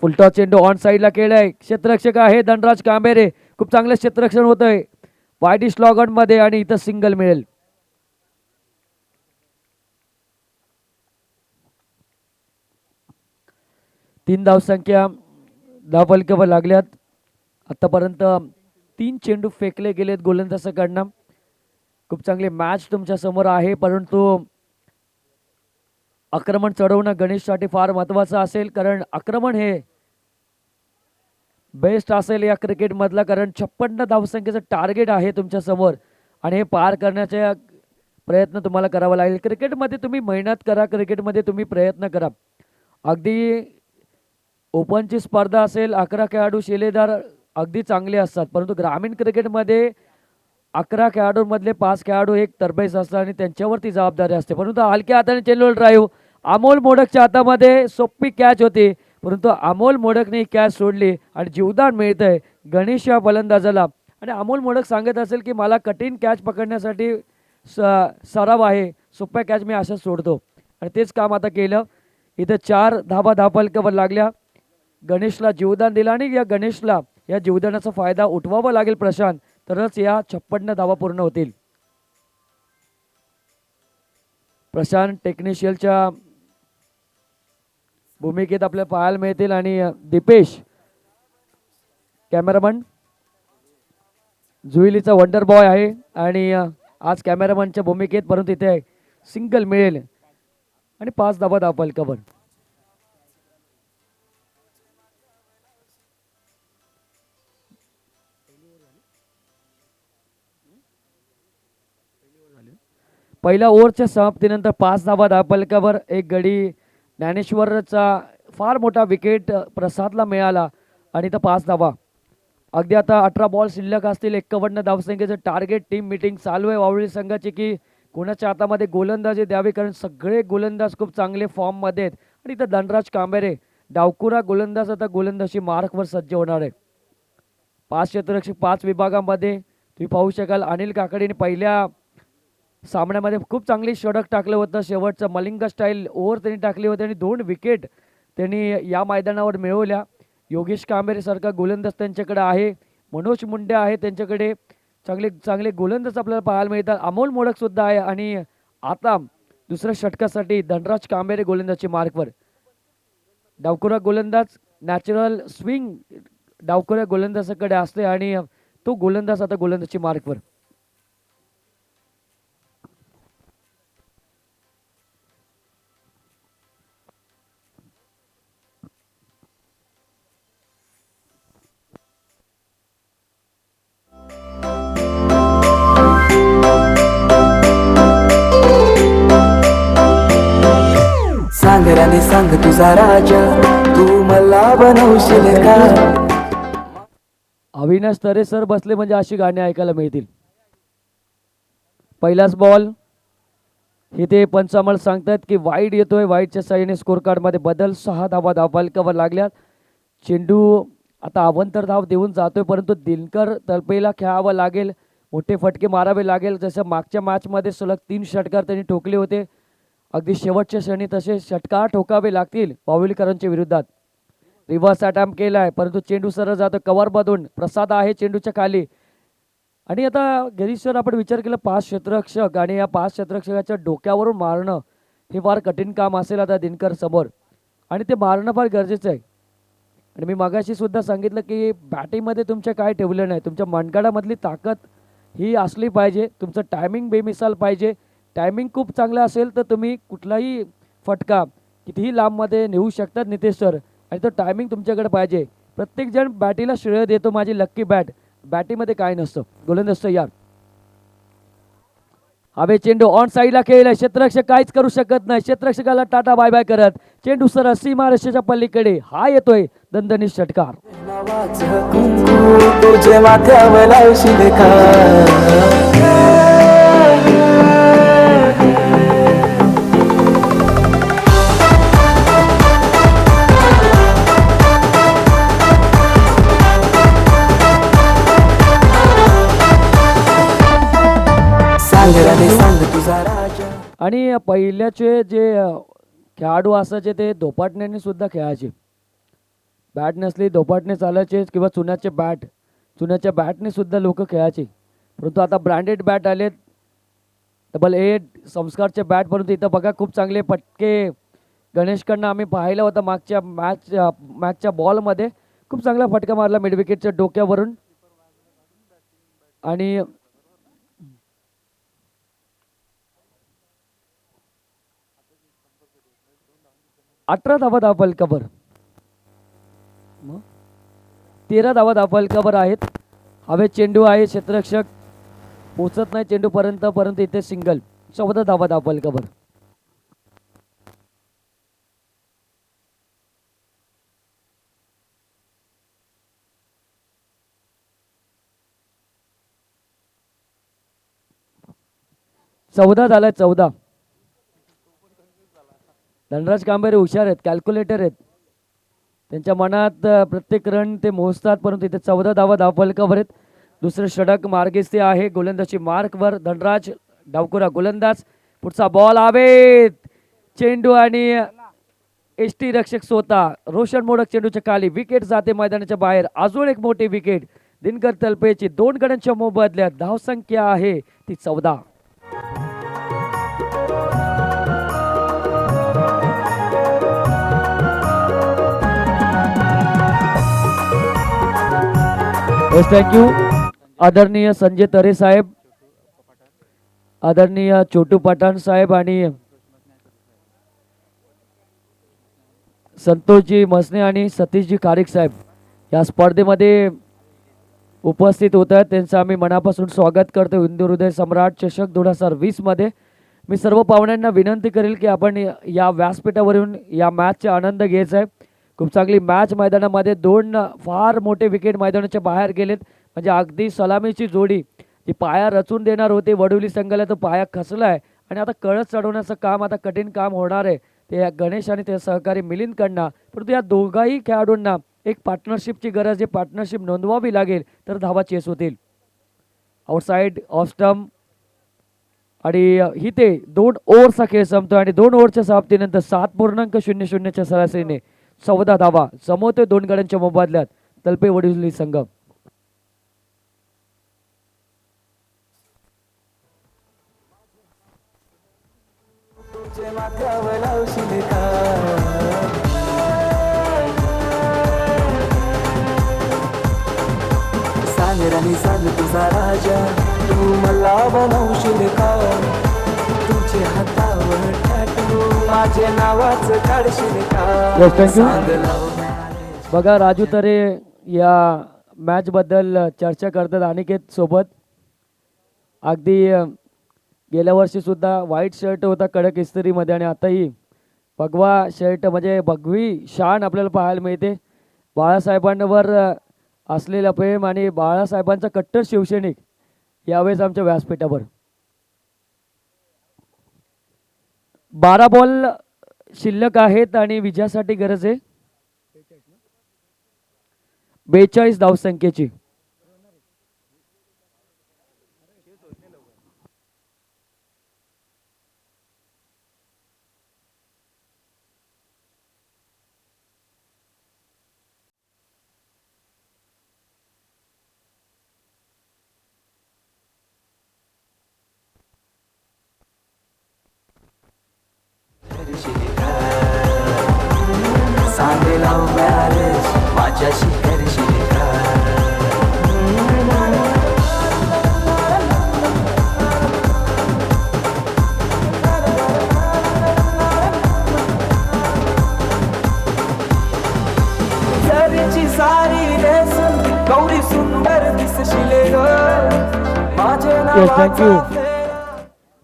फुलटॉस चेंडू ऑन साईडला केलाय, क्षेत्ररक्षक आहे धनराज कांबेरे. खूप चांगलं क्षेत्ररक्षण होतंय वाईट स्लॉग आउट मध्ये आणि इथं सिंगल मिळेल. तीन धावसंख्या धावफलकावर लागल्यात. आतापर्यंत 3 चेंडू फेकले गेलेत गोलंदाजाकडनं. खूप चांगली मॅच तुमच्या समोर आहे, परंतु आक्रमण चढवणं गणेशसाठी फार महत्त्वाचं असेल, कारण आक्रमण हे बेस्ट असेल या क्रिकेटमधला, कारण 56 धावसंख्येचं टार्गेट आहे तुमच्या समोर आणि हे पार करण्याचा प्रयत्न तुम्हाला करावा लागेल. क्रिकेटमध्ये तुम्ही मेहनत करा, क्रिकेटमध्ये तुम्ही प्रयत्न करा. अगदी ओपनची स्पर्धा असेल, 11 खेळाडू शिलेदार अगदी चांगले असतात, परंतु ग्रामीण क्रिकेटमध्ये 11 खेळाडूंमधले 5 खेळाडू एक तरबेज असतात आणि त्यांच्यावरती जबाबदारी असते. परंतु हलक्या हाताने चेंडूवर ड्राईव्ह अमोल मोडकच्या हातामध्ये सोपी कॅच होती, परंतु अमोल मोडकने कॅच सोडली आणि जीवदान मिळतंय गणेश या फलंदाजाला. आणि अमोल मोडक सांगत असेल की मला कठीण कॅच पकडण्यासाठी सराव आहे, सोप्या कॅच मी अशाच सोडतो, आणि तेच काम आता केलं. इथं 4 धाबा धावफलकावर लागल्या. गणेशला जीवदान दिलं आणि या गणेशला या जीवदानाचा फायदा उठवावा लागेल प्रशांत, तरच या 56 धावा पूर्ण होतील. प्रशांत टेक्निशियलच्या भूमिकेत आपल्याला पाहायला मिळतील आणि दीपेश कॅमेरामन जुईलीचा वंडर बॉय आहे आणि आज कॅमेरामनच्या भूमिकेत, परंतु इथे सिंगल मिळेल आणि 5 धावा धावफलकावर. पहिल्या ओव्हरच्या समाप्तीनंतर 5 धावा धावफलकावर. एक गडी ज्ञानेश्वरचा फार मोठा विकेट प्रसादला मिळाला आणि इथं 5 धावा. अगदी आता 18 बॉल शिल्लक असतील. 51 धावसंख्येचं टार्गेट. टीम मीटिंग चालू आहे वावळी संघाची की कोणाच्या हातामध्ये गोलंदाजी द्यावी, कारण सगळे गोलंदाज खूप चांगले फॉर्ममध्ये आहेत. आणि इथं धनराज कांबेरे डावकुरा गोलंदाज आता गोलंदाजी मार्कवर सज्ज होणार आहे. 5 क्षेत्ररक्षक 5 विभागामध्ये तुम्ही पाहू शकाल. अनिल काकडेने पहिल्या सामन्यामध्ये खूप चांगली षटक टाकलं होतं. शेवटचं मलिंगा स्टाईल ओव्हर त्यांनी टाकली होती आणि 2 विकेट त्यांनी या मैदानावर मिळवल्या. योगेश कांबेरे सारखा गोलंदाज त्यांच्याकडे आहे. मनोज मुंडे आहे त्यांच्याकडे. चांगले चांगले गोलंदाज आपल्याला पाहायला मिळतात. अमोल मोडक सुद्धा आहे आणि आता दुसऱ्या षटकासाठी धनराज कांबेरे गोलंदाजी मार्कवर. डावकुरा गोलंदाज नॅचरल स्विंग डावकुऱ्या गोलंदाजाकडे असते आणि तो गोलंदाज आता गोलंदाजी मार्कवर. सांगराने सांग तुझा राजा, तू मला बनवशील का. अविनाश तरे सर बसले म्हणजे अशी गाणी ऐकायला मिळतील. पहिलाच बॉल. इथे पंच आम्हाला सांगतात की वाईड येतोय. वाईडच्या साह्याने स्कोर कार्डमध्ये बदल. 6 धावा धावफलकावर लागल्यात. चेंडू आता अवंतर धाव देऊन जातोय, परंतु दिनकर तळपेला खेळावं लागेल. मोठे फटके मारावे लागेल. जसं मागच्या मॅचमध्ये सलग 3 षटकार त्यांनी ठोकले होते. अगदी शेवटच्या क्षणी तसे षटकार ठोकावे लागतील वावळीकरांच्या विरोधात. रिव्हर्स अटॅम्प केलाय, परंतु चेंडू सरळ जातो कव्हर मधून. प्रसाद आहे चेंडूच्या खाली. आणि आता गिरीश सर आपण विचार केला 5 क्षेत्ररक्षक आणि या 5 क्षेत्ररक्षकाच्या डोक्यावरून मारणं हे फार कठीण काम असेल आता दिनकर समोर, आणि ते मारणं फार गरजेचं आहे. आणि मी मागाशी सुद्धा सांगितलं की बॅटिंगमध्ये तुमच्या काय ठेवलं नाही. तुमच्या मनगडामधली ताकद ही असली पाहिजे. तुमचं टायमिंग बेमिसाल पाहिजे. टायमिंग खूप चांगला असेल तर तुम्ही कुठलाही फटका कितीही लांबमध्ये नेऊ शकतात नितेश सर, आणि तो टायमिंग तुमच्याकडे पाहिजे. प्रत्येकजण बॅटीला श्रेय देतो, माझी लक्की बॅट. बॅटीमध्ये काय नसतं. गोलंदाज तयार. हवे चेंडू ऑन साईडला खेळलाय. क्षेत्ररक्षक काहीच करू शकत नाही. क्षेत्ररक्षकाला टाटा बाय बाय करत चेंडू सरळ सीमारेषेच्या पलीकडे. हा येतोय दणदणीत षटकार. नावाचं कुंकू तुझे माथ्यावर लावशील का. आणि पहिल्याचे जे खेळाडू असायचे ते धोपाटण्याने सुद्धा खेळायचे. बॅट नसली धोपाटणे चालायचे किंवा चुन्याच्या बॅटने सुद्धा लोक खेळायचे. परंतु आता ब्रँडेड बॅट आलेत, 8 संस्कारचे बॅट. परंतु इथं बघा खूप चांगले फटके गणेशकडनं आम्ही पाहिलं होतं मॅचच्या बॉलमध्ये. खूप चांगला फटका मारला मिड विकेटच्या डोक्यावरून. आणि 18 धावा फलकावर, 13 धावा फलकावर आहेत. हवे चेंडू आहे, क्षेत्ररक्षक पोचत नाही चेंडू पर्यंत, परंतु इथे सिंगल. 14 धावा फलकावर. चौदा झालाय 14. धनराज कांबेरे हुशार आहेत, कॅल्क्युलेटर आहेत. त्यांच्या मनात प्रत्येक रन ते मोजतात. परंतु इथे 14 धावा फलकावर आहेत. दुसरे षटक मार्गस्थ आहे. गोलंदाजी मार्कवर धनराज, डावकुरा गोलंदाज. पुढचा बॉल हवेत, चेंडू आणि एसटी रक्षक स्वतः रोशन मोडक चेंडूच्या खाली. विकेट जाते मैदानाच्या बाहेर. अजून एक मोठी विकेट दिनकर तलपेची. 2 गड्यांच्या मोबदल्यात धावसंख्या आहे ती 14. थँक्यू आदरणीय संजय तरे साहेब, आदरणीय छोटू पठाण साहेब आणि संतोषजी मसने आणि सतीशजी खारीक साहेब या स्पर्धेमध्ये उपस्थित होत आहेत. त्यांचं आम्ही मनापासून स्वागत करतो हिंदू हृदय सम्राट चषक 2020 मध्ये. मी सर्व पाहुण्यांना विनंती करेल की आपण या व्यासपीठावरून या मॅचचा आनंद घ्यायचा आहे. खूप चांगली मॅच मैदानामध्ये. 2 फार मोठे विकेट मैदानाच्या बाहेर गेलेत. म्हणजे अगदी सलामीची जोडी जी पाया रचून देणार होती वडोली संघाला, तो पाया खचलाय आणि आता कळस चढवण्याचं काम, आता कठीण काम होणार आहे ते गणेश आणि ते सहकारी मिलिंदकडनं. परंतु या दोघाही खेळाडूंना एक पार्टनरशिपची गरज आहे. पार्टनरशिप नोंदवावी लागेल तर धावा चेस होतील. आउटसाईड ऑफ स्टंप आणि इथे 2 ओव्हरचा खेळ संपतो आणि 2 ओव्हरच्या समाप्तीनंतर 7.00च्या सरासरीने 14 धावा समोरते 2 गड्यांच्या मोबदल्यात तलपे वडोली संघ. तुझे माथ्यावर लावशील का सांग राणी सांग तुझा राजा, तू मला बनवशील का तुझे हातावर टॅटू माझे नावाचं काढशील का. सांग लव मॅरेज. बघा राजू तरे या मॅच बद्दल चर्चा करतात अनिकेत सोबत. अगदी गेल्या वर्षी सुद्धा व्हाईट शर्ट होता कडक इस्त्रीमध्ये आणि आताही भगवा शर्ट म्हणजे भगवी शान आपल्याला पाहायला मिळते. बाळासाहेबांवर असलेला प्रेम आणि बाळासाहेबांचा कट्टर शिवसैनिक यावेळेस आमच्या व्यासपीठावर. 12 बॉल शिल्लक आहेत आणि विजयासाठी गरज आहे 42 धावसंख्येची. सांग लव मॅरेज माझ्याशी करशील का. जरीची सारी रेसून गौरी सुंदर दिसशील ग माझे थँक्यू.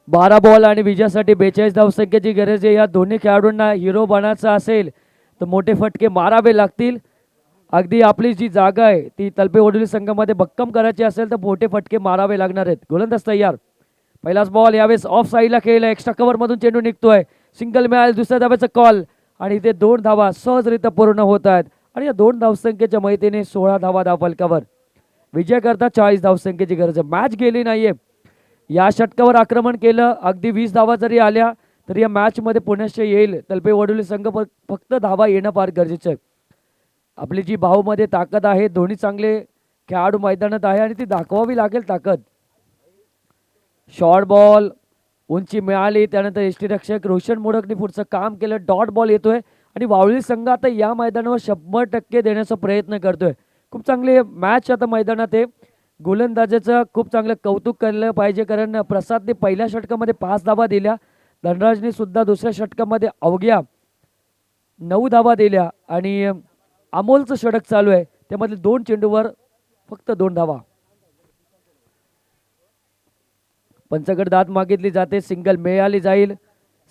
12 बॉल आणि विजयासाठी 42 धावसंख्येची गरज आहे. या दोन्ही खेळाडूंना हिरो बनायचं असेल तर मोठे फटके मारावे लागतील. अगदी आपली जी जागा आहे ती तलपे वडोली संघामध्ये भक्कम करायची असेल तर मोठे फटके मारावे लागणार आहेत. गोलंदाज तयार. पहिलाच बॉल यावेळेस ऑफ साईडला खेळला. एक्स्ट्रा कव्हर मधून चेंडू निघतोय. सिंगल मिळाल. दुसऱ्या धाब्याचा कॉल आणि इथे 2 धावा सहजरित्या पूर्ण होत आहेत आणि या 2 धावसंख्येच्या माहितीने 16 धावा फलकावर. विजय करता 40 धावसंख्येची गरज आहे. मॅच गेली नाहीये. या षटकावर आक्रमण केलं. अगदी 20 धावा जरी आल्या तरी या मॅचमध्ये पुनश्च येईल. तलपे वडोली संघ फक्त धावा येणं फार गरजेचं आहे. आपली जी भाऊमध्ये ताकद आहे, दोन्ही चांगले खेळाडू मैदानात आहे आणि ती दाखवावी लागेल ताकद. शॉर्ट बॉल उंची मिळाली, त्यानंतर यष्टीरक्षक रोशन मोडकने पुढचं काम केलं. डॉट बॉल येतोय आणि वावळी संघ आता या मैदानावर 100% देण्याचा प्रयत्न करतोय. खूप चांगली मॅच आता मैदानात आहे. गोलंदाजाचं खूप चांगलं कौतुक केलं पाहिजे, कारण प्रसादने पहिल्या षटकामध्ये 5 धावा दिल्या, धनराजने सुद्धा दुसऱ्या षटकामध्ये अवघ्या 9 धावा दिल्या आणि अमोलचं षटक चालू आहे, त्यामधले 2 चेंडूवर फक्त 2 धावा. पंचगड दात मागितली जाते, सिंगल मिळाली जाईल.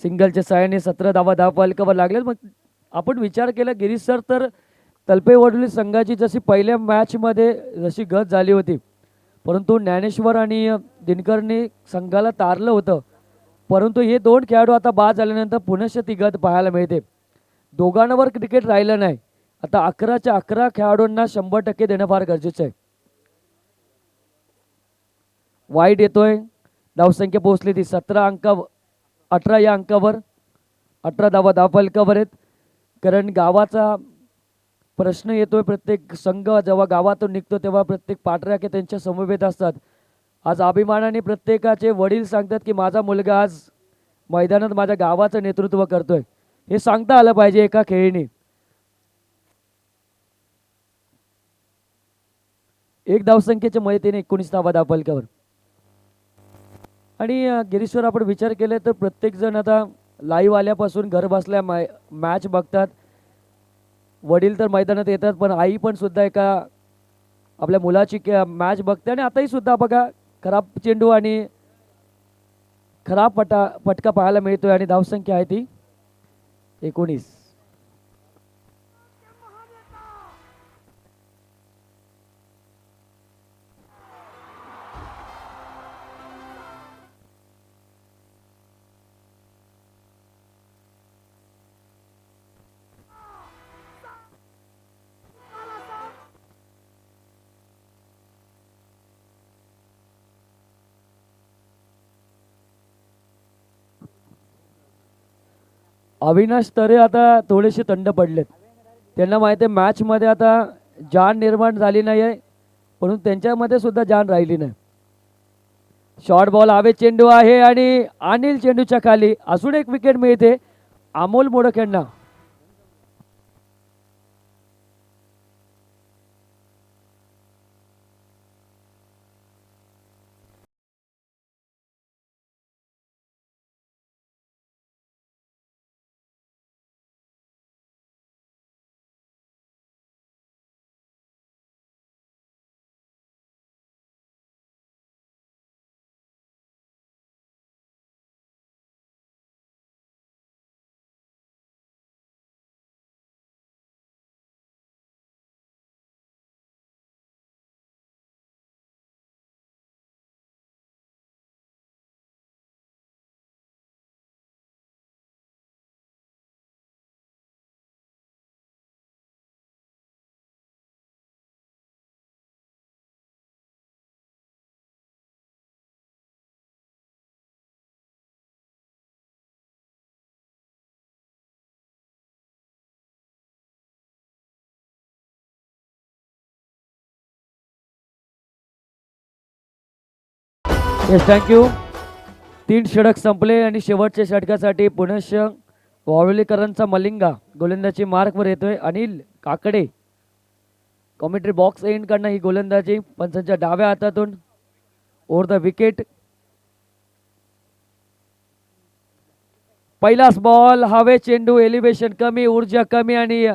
सिंगलच्या सहाय्याने 17 धावा धावफलकावर लागले. मग आपण विचार केला गिरीश सर, तर तलपेवडली संघाची जशी पहिल्या मॅचमध्ये जशी गत झाली होती, परंतु ज्ञानेश्वर आणि दिनकरने संघाला तारलं होतं, परंतु हे 2 खेळाडू आता बाद झाल्यानंतर पुनश्च ती गत पाहायला मिळते. दोघांवर क्रिकेट राहिलं नाही. आता 11च्या 11 खेळाडूंना 100% देणं फार गरजेचं आहे. वाईट येतोय, धावसंख्या पोहोचली ती 18 या अंकावर. 18 धावा धावफलकावर आहेत, कारण गावाचा प्रश्न येतोय. प्रत्येक संघ जेव्हा गावातून निघतो तेव्हा प्रत्येक पाठराखे त्यांच्या समवेत असतात. आज अभिमानाने प्रत्येकाचे वडील सांगतात की माझा मुलगा आज मैदानात माझ्या गावाचं नेतृत्व करतोय, हे सांगता आलं पाहिजे एका खेळीने. एक धावसंख्येच्या मदतीने 19 धावा धावफलकावर. आणि गिरीश्वर आपण विचार केला तर प्रत्येक जण आता लाईव्ह आल्यापासून घर बसल्या मॅच बघतात. वडील तर मैदानात येतात, पण आई पण सुद्धा एका आपल्या मुलाची मॅच बघते. आणि आताही सुद्धा बघा खराब चेंडू आणि खराब फटका पाहायला मिळतोय आणि धावसंख्या आहे ती 19. अविनाश तरे आता थोडेसे थंड पडलेत. त्यांना माहिती आहे मॅचमध्ये आता जान निर्माण झाली नाही आहे, म्हणून त्यांच्यामध्ये सुद्धा जान राहिली नाही. शॉर्ट बॉल हवे चेंडू आहे आणि अनिल चेंडूच्या खाली. अजून एक विकेट मिळते अमोल मोडक यांना. Yes, thank you. 3 षटक संपले आणि शेवटच्या षटकासाठी पुनश्च वावळीकरांचा मलिंगा गोलंदाजी मार्कवर येतोय. Anil Kakade commentary box end कडनं ही गोलंदाजी पंचांच्या डाव्या हातातून ओव्हर द विकेट. पहिलाच बॉल हवे चेंडू, एलिव्हेशन कमी, ऊर्जा कमी आणि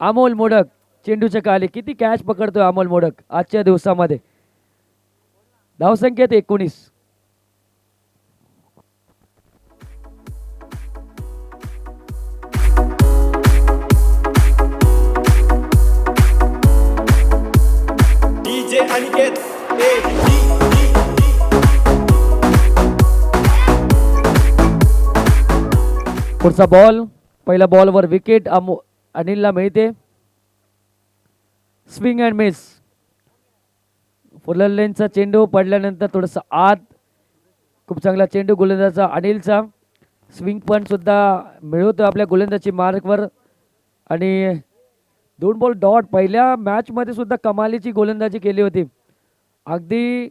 अमोल मोडक चेंडूच्या खाली. किती कॅच पकडतोय अमोल मोडक आजच्या दिवसामध्ये. धावसंख्येत 19. डीजे अनिकेत पुढचा बॉल, पहिल्या बॉलवर विकेट अनिलला मिळते. Swing and miss. फुललेनचा चेंडू पडल्यानंतर थोडंसं आत. खूप चांगला चेंडू गोलंदाजा अनिलचा. स्विंग पण सुद्धा मिळवतो आपल्या गोलंदाजी मार्कवर. आणि 2 बॉल डॉट. पहिल्या मॅचमध्ये सुद्धा कमालीची गोलंदाजी केली होती. अगदी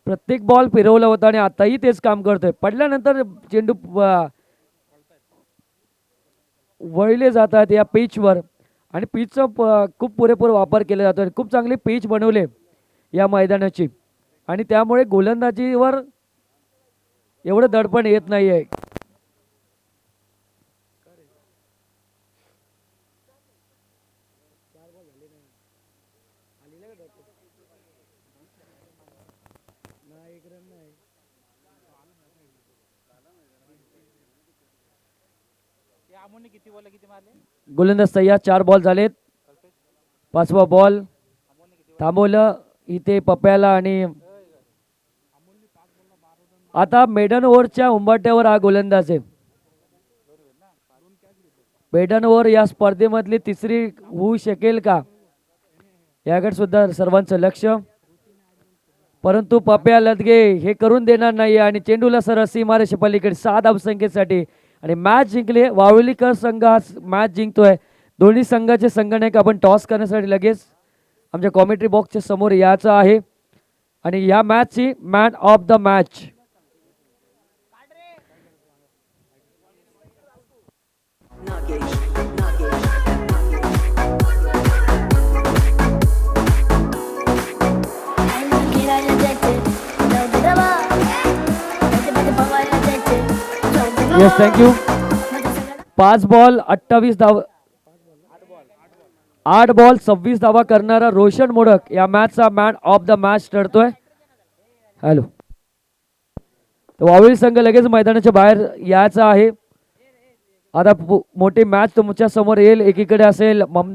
प्रत्येक बॉल फिरवला होता आणि आताही तेच काम करतोय. पडल्यानंतर चेंडू वळले जातात या पिचवर आणि पिचचा खूप पुरेपूर वापर केला जातो. खूप चांगली पिच बनवले या मैदानाची आणि त्यामुळे गोलंदाजीवर एवढं दडपण येत नाही आहे. गोलंदाज तयार. 4 बॉल झालेत. 5वा बॉल थांबवलं इथे पप्प्याला आणि आता मेडन ओव्हरच्या उंबरठ्यावर हा गोलंदाज आहे. मेडन ओव्हर या स्पर्धेमधली तिसरी होऊ शकेल का याकडे सुद्धा सर्वांचं लक्ष. परंतु पप्प्या लदगे हे करून देणार नाही आणि चेंडूला सरळ सीमारेषे पलीकडे 6 धावसंख्येसाठी आणि मॅच जिंकले. वावळीकर संघ हा मॅच जिंकतोय. दोन्ही संघाचे संगणक आपण टॉस करण्यासाठी लगेच आमच्या कॉमेंट्री बॉक्सच्या समोर यायचं आहे आणि या मॅचची man of the match yes thank you. 5 ball 28 धाव 8 बॉल 26 धावा करणारा रोशन मोडक या मॅचचा मॅन ऑफ द मॅच ठरतोय. हॅलो. वावळी संघ लगेच मैदानाच्या बाहेर यायचा आहे. आता मोठी मॅच तुमच्या समोर येईल. एकीकडे असेल